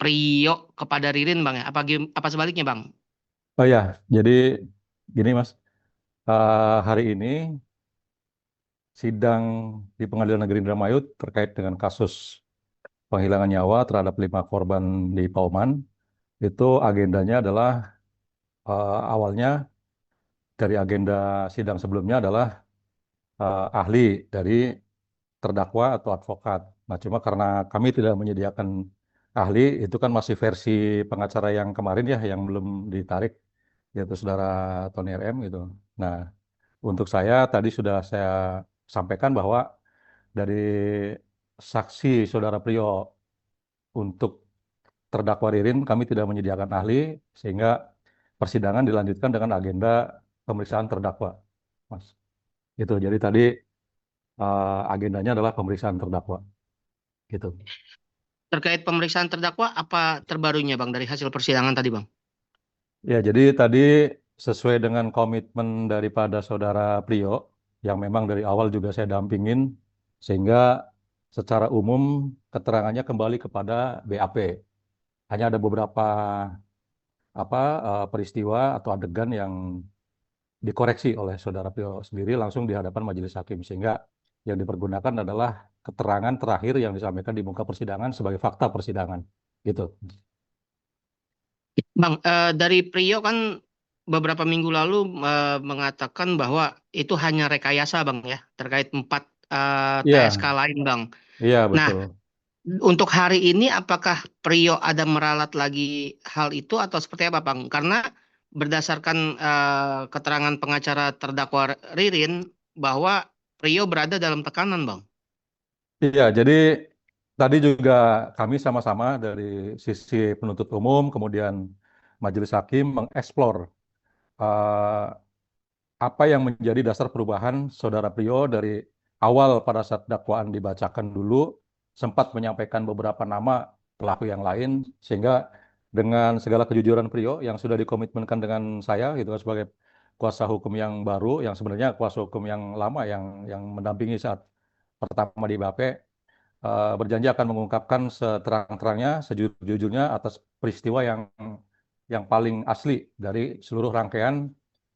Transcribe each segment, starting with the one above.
Priyo kepada Ririn Bang ya? Apa sebaliknya Bang? Oh ya, jadi gini Mas, hari ini sidang di Pengadilan Negeri Indramayu terkait dengan kasus penghilangan nyawa terhadap 5 korban di Pauman, itu agendanya adalah awalnya dari agenda sidang sebelumnya adalah ahli dari terdakwa atau advokat. Nah, cuma karena kami tidak menyediakan ahli, itu kan masih versi pengacara yang kemarin ya, yang belum ditarik, yaitu saudara Tony RM gitu. Nah, untuk saya tadi sudah saya sampaikan bahwa dari saksi saudara Priyo untuk terdakwa Ririn kami tidak menyediakan ahli sehingga persidangan dilanjutkan dengan agenda pemeriksaan terdakwa, Mas. Gitu. Jadi tadi agendanya adalah pemeriksaan terdakwa, gitu. Terkait pemeriksaan terdakwa, apa terbarunya Bang dari hasil persidangan tadi Bang? Ya, jadi tadi sesuai dengan komitmen daripada saudara Priyo yang memang dari awal juga saya dampingin sehingga secara umum keterangannya kembali kepada BAP. Hanya ada beberapa peristiwa atau adegan yang dikoreksi oleh saudara Pio sendiri langsung di hadapan majelis hakim sehingga yang dipergunakan adalah keterangan terakhir yang disampaikan di muka persidangan sebagai fakta persidangan gitu. Bang, dari Priyo kan beberapa minggu lalu mengatakan bahwa itu hanya rekayasa Bang ya, terkait 4 TSK Iya, lain Bang. iya Nah, betul. untuk hari ini apakah Priyo ada meralat lagi hal itu atau seperti apa Bang? Karena berdasarkan keterangan pengacara terdakwa Ririn bahwa Priyo berada dalam tekanan Bang. Iya, jadi tadi juga kami sama-sama dari sisi penuntut umum kemudian majelis hakim mengeksplor eh, apa yang menjadi dasar perubahan saudara Prio dari awal pada saat dakwaan dibacakan dulu sempat menyampaikan beberapa nama pelaku yang lain sehingga dengan segala kejujuran Prio yang sudah dikomitmenkan dengan saya gitu kan, sebagai kuasa hukum yang baru yang sebenarnya kuasa hukum yang lama yang mendampingi saat pertama di BAP, berjanji akan mengungkapkan seterang-terangnya sejujur-jujurnya atas peristiwa yang paling asli dari seluruh rangkaian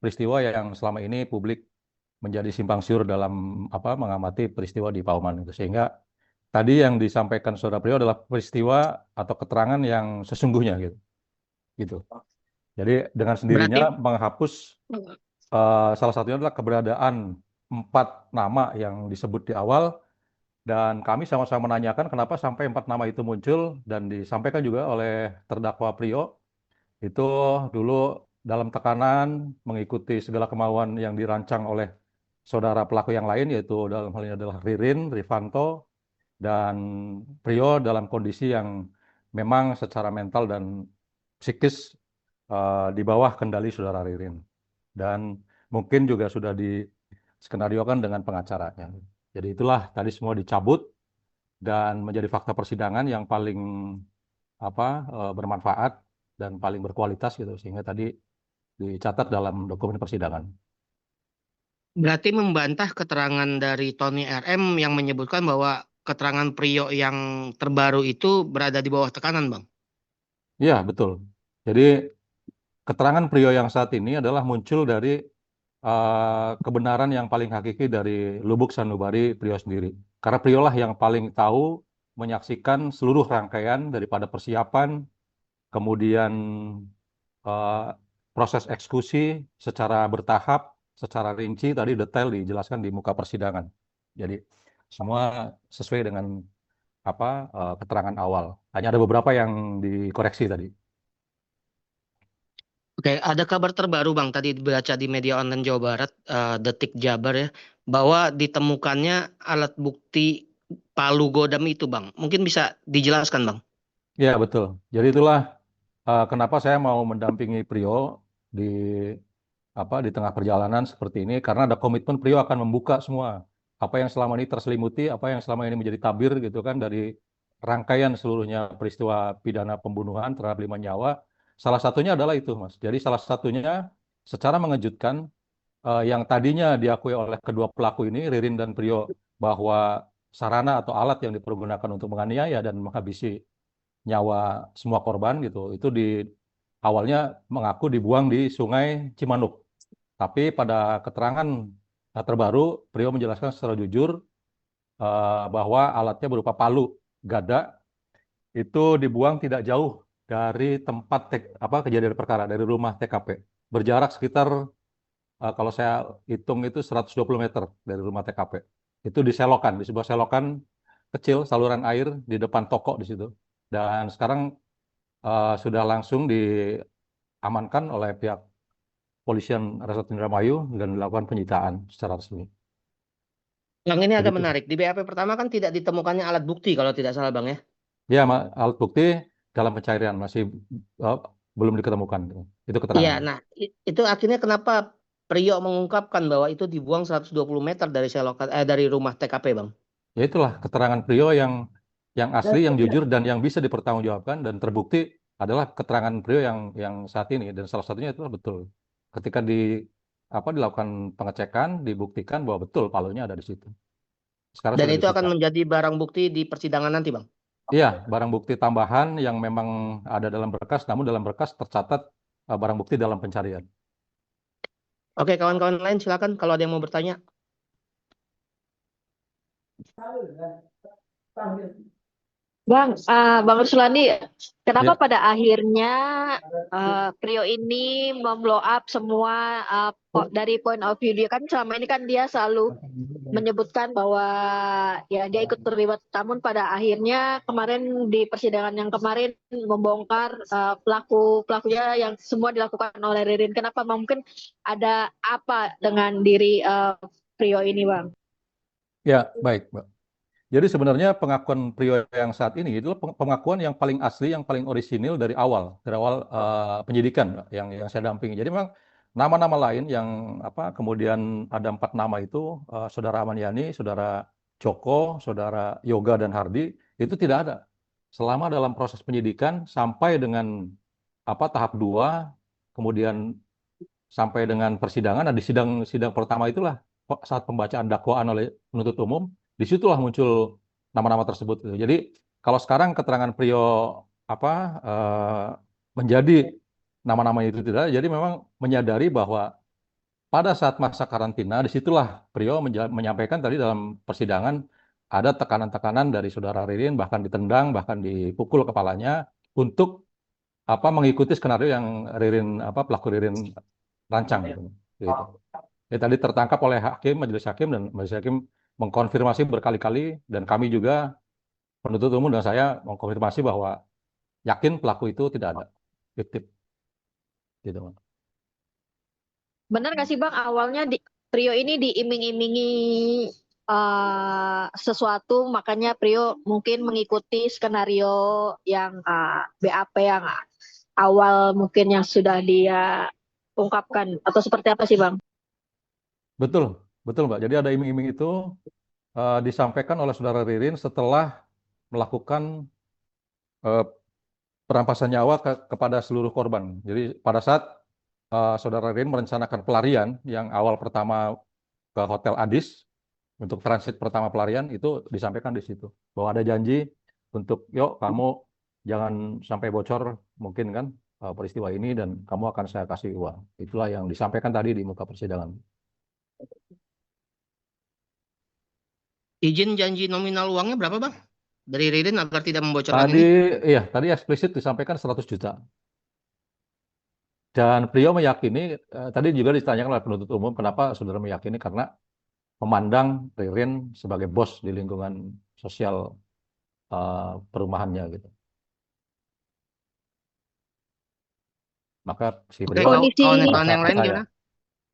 peristiwa yang selama ini publik menjadi simpang siur dalam mengamati peristiwa di Pauman itu. Sehingga tadi yang disampaikan Saudara Priyo adalah peristiwa atau keterangan yang sesungguhnya gitu. Gitu. Jadi dengan sendirinya Berarti menghapus salah satunya adalah keberadaan 4 nama yang disebut di awal dan kami sama-sama menanyakan kenapa sampai 4 nama itu muncul dan disampaikan juga oleh terdakwa Priyo itu dulu dalam tekanan mengikuti segala kemauan yang dirancang oleh saudara pelaku yang lain yaitu dalam hal ini adalah Ririn, Rifanto, dan Prio dalam kondisi yang memang secara mental dan psikis di bawah kendali saudara Ririn. Dan mungkin juga sudah diskenariokan dengan pengacaranya. Jadi itulah tadi semua dicabut dan menjadi fakta persidangan yang paling bermanfaat dan paling berkualitas gitu sehingga tadi dicatat dalam dokumen persidangan. berarti membantah keterangan dari Tony RM yang menyebutkan bahwa keterangan Priyo yang terbaru itu berada di bawah tekanan Bang. Iya, betul. Jadi keterangan Prio yang saat ini adalah muncul dari kebenaran yang paling hakiki dari lubuk sanubari Prio sendiri. Karena Prio lah yang paling tahu menyaksikan seluruh rangkaian daripada persiapan, kemudian eh, proses eksekusi secara bertahap, secara rinci tadi detail dijelaskan di muka persidangan. Jadi semua sesuai dengan keterangan awal. Hanya ada beberapa yang dikoreksi tadi. Oke, ada kabar terbaru Bang tadi dibaca di media online Jawa Barat, Detik Jabar ya, bahwa ditemukannya alat bukti Palu Godam itu Bang. Mungkin bisa dijelaskan Bang. Ya, betul. Jadi itulah kenapa saya mau mendampingi Prio di di tengah perjalanan seperti ini karena ada komitmen Prio akan membuka semua apa yang selama ini terselimuti, apa yang selama ini menjadi tabir gitu kan dari rangkaian seluruhnya peristiwa pidana pembunuhan terhadap 5 nyawa. Salah satunya adalah itu, Mas. Jadi salah satunya secara mengejutkan yang tadinya diakui oleh kedua pelaku ini, Ririn dan Prio, bahwa sarana atau alat yang dipergunakan untuk menganiaya dan menghabisi nyawa semua korban gitu. Itu awalnya mengaku dibuang di Sungai Cimanuk. Tapi pada keterangan terbaru, Prio menjelaskan secara jujur bahwa alatnya berupa palu gada itu dibuang tidak jauh dari tempat kejadian perkara, dari rumah TKP. Berjarak sekitar kalau saya hitung itu 120 meter dari rumah TKP. Itu di selokan, di sebuah selokan kecil, saluran air di depan toko di situ. Dan sekarang sudah langsung diamankan oleh pihak polisian Resort Indramayu dan dilakukan penyitaan secara resmi. Yang ini agak Begitu. menarik. Di BAP pertama kan tidak ditemukannya alat bukti kalau tidak salah Bang ya. Ya, alat bukti dalam pencarian masih eh, belum diketemukan. Itu Iya, keterangan. nah itu akhirnya kenapa Priok mengungkapkan bahwa itu dibuang 120 meter dari dari rumah TKP Bang. Ya itulah keterangan Prio yang asli, yang jujur dan yang bisa dipertanggungjawabkan dan terbukti adalah keterangan Prio yang saat ini, dan salah satunya itu betul. Ketika dilakukan pengecekan, dibuktikan bahwa betul palunya ada di situ. Sekarang Dan sudah itu akan disita. menjadi barang bukti di persidangan nanti Bang. Iya, barang bukti tambahan yang memang ada dalam berkas, namun dalam berkas tercatat barang bukti dalam pencarian. Oke, kawan-kawan lain silakan kalau ada yang mau bertanya. Bang Ruslandi, kenapa Ya, pada akhirnya Prio ini memblow up semua dari point of view dia kan selama ini kan dia selalu menyebutkan bahwa ya dia ikut terlibat, namun pada akhirnya kemarin di persidangan yang kemarin membongkar pelakunya yang semua dilakukan oleh Ririn. Kenapa Bang? Mungkin ada apa dengan diri Prio ini Bang? ya, baik, Mbak. Jadi sebenarnya pengakuan Prio yang saat ini itu pengakuan yang paling asli, yang paling orisinil dari awal penyidikan Mbak, yang saya dampingi. Jadi memang nama-nama lain yang kemudian ada 4 nama itu, Saudara Ahmad Yani, Saudara Joko, Saudara Yoga dan Hardi itu tidak ada selama dalam proses penyidikan sampai dengan tahap 2, kemudian sampai dengan persidangan. Nah, di sidang pertama itulah saat pembacaan dakwaan oleh penuntut umum, disitulah muncul nama-nama tersebut. Jadi kalau sekarang keterangan Prio apa eh, menjadi nama-nama itu tidak, jadi memang menyadari bahwa pada saat masa karantina, disitulah Prio menyampaikan tadi dalam persidangan ada tekanan-tekanan dari saudara Ririn, bahkan ditendang, bahkan dipukul kepalanya untuk mengikuti skenario yang pelaku Ririn rancang gitu. Gitu. Ya, tadi tertangkap oleh majelis hakim mengkonfirmasi berkali-kali, dan kami juga penuntut umum dan saya mengkonfirmasi bahwa yakin pelaku itu tidak ada, fiktif, gitu. Benar nggak sih Bang, awalnya Prio ini diiming-imingi sesuatu, makanya Prio mungkin mengikuti skenario yang BAP yang awal mungkin yang sudah dia ungkapkan, atau seperti apa sih Bang? Betul, betul Mbak. Jadi ada iming-iming itu disampaikan oleh saudara Ririn setelah melakukan eh, perampasan nyawa kepada seluruh korban. Jadi pada saat saudara Ririn merencanakan pelarian yang awal pertama ke Hotel Adis, untuk transit pertama pelarian itu disampaikan di situ bahwa ada janji untuk yuk kamu jangan sampai bocor mungkin kan peristiwa ini, dan kamu akan saya kasih uang. Itulah yang disampaikan tadi di muka persidangan. Izin janji nominal uangnya berapa Bang? Dari Ririn agar tidak membocorkan Tadi ini. iya, tadi eksplisit disampaikan 100 juta. Dan beliau meyakini, tadi juga ditanyakan oleh penuntut umum, kenapa saudara meyakini, karena memandang Ririn sebagai bos di lingkungan sosial perumahannya gitu. Maka si Oke, beliau Kondisi kawan-kawan merasa yang lain percaya. gimana?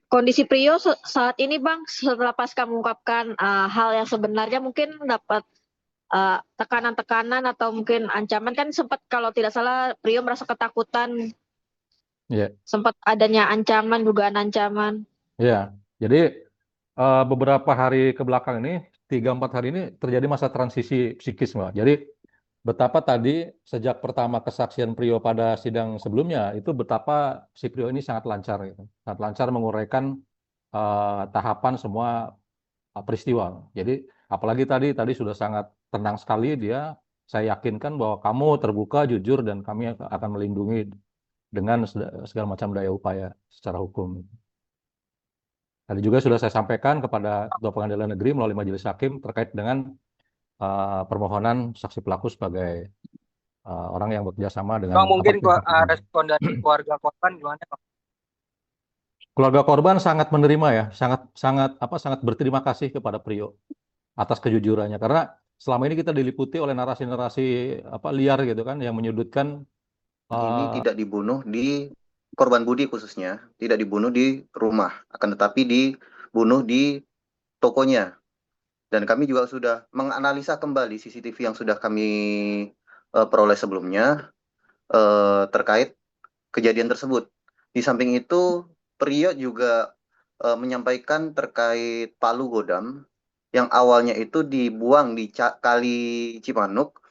kondisi Prio saat ini Bang, setelah pasca mengungkapkan hal yang sebenarnya, mungkin dapat tekanan-tekanan atau mungkin ancaman, kan sempat kalau tidak salah Prio merasa ketakutan, Ya, sempat adanya ancaman, dugaan ancaman. ya. Jadi beberapa hari ke belakang ini, 3-4 hari ini terjadi masa transisi psikis, Mbak. Jadi betapa tadi sejak pertama kesaksian Prio pada sidang sebelumnya, itu betapa si Prio ini sangat lancar, gitu. Sangat lancar menguraikan tahapan semua peristiwa. Jadi apalagi tadi sudah sangat tenang sekali dia, saya yakinkan bahwa kamu terbuka, jujur, dan kami akan melindungi dengan segala macam daya upaya secara hukum. Tadi juga sudah saya sampaikan kepada Ketua Pengadilan Negeri melalui Majelis Hakim terkait dengan permohonan saksi pelaku sebagai orang yang bekerja sama dengan Bang, mungkin aparat penegak hukum. respon dari keluarga korban gimana, Bang? Keluarga korban sangat menerima ya, sangat berterima kasih kepada Prio atas kejujurannya karena selama ini kita diliputi oleh narasi-narasi liar gitu kan yang menyudutkan Ini tidak dibunuh di korban Budi khususnya, tidak dibunuh di rumah, akan tetapi dibunuh di tokonya. Dan kami juga sudah menganalisa kembali CCTV yang sudah kami peroleh sebelumnya terkait kejadian tersebut. Di samping itu, Prio juga menyampaikan terkait Palu Godam yang awalnya itu dibuang di Kali Cimanuk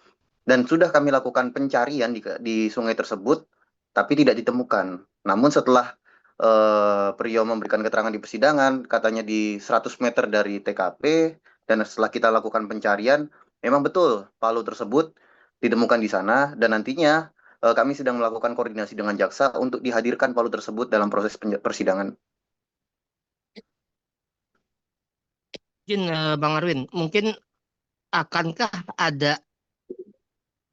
dan sudah kami lakukan pencarian di sungai tersebut, tapi tidak ditemukan. Namun setelah Prio memberikan keterangan di persidangan, katanya di 100 meter dari TKP, dan setelah kita lakukan pencarian, memang betul Palu tersebut ditemukan di sana, dan nantinya kami sedang melakukan koordinasi dengan jaksa untuk dihadirkan Palu tersebut dalam proses persidangan. Mungkin Bang Arwin, mungkin akankah ada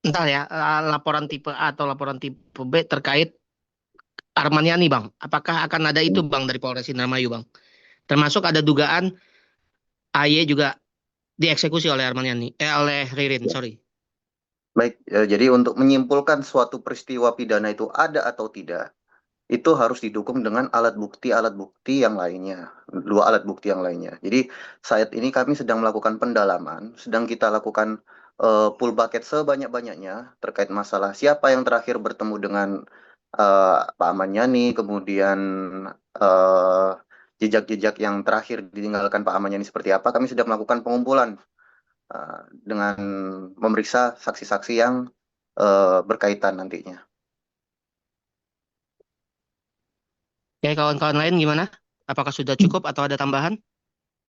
entah ya laporan tipe A atau laporan tipe B terkait Armaniani, Bang? Apakah akan ada itu, Bang, dari Polres Indramayu, Bang? Termasuk ada dugaan AY juga dieksekusi oleh oleh Ririn, sorry. Baik, jadi untuk menyimpulkan suatu peristiwa pidana itu ada atau tidak, itu harus didukung dengan alat bukti yang lainnya, 2 alat bukti yang lainnya. Jadi saat ini kami sedang melakukan pendalaman, sedang kita lakukan full bucket sebanyak-banyaknya terkait masalah siapa yang terakhir bertemu dengan Pak Ahmad Yani, kemudian jejak-jejak yang terakhir ditinggalkan Pak Ahmad Yani seperti apa. Kami sedang melakukan pengumpulan dengan memeriksa saksi-saksi yang berkaitan nantinya. Oke, kawan-kawan lain gimana? Apakah sudah cukup atau ada tambahan?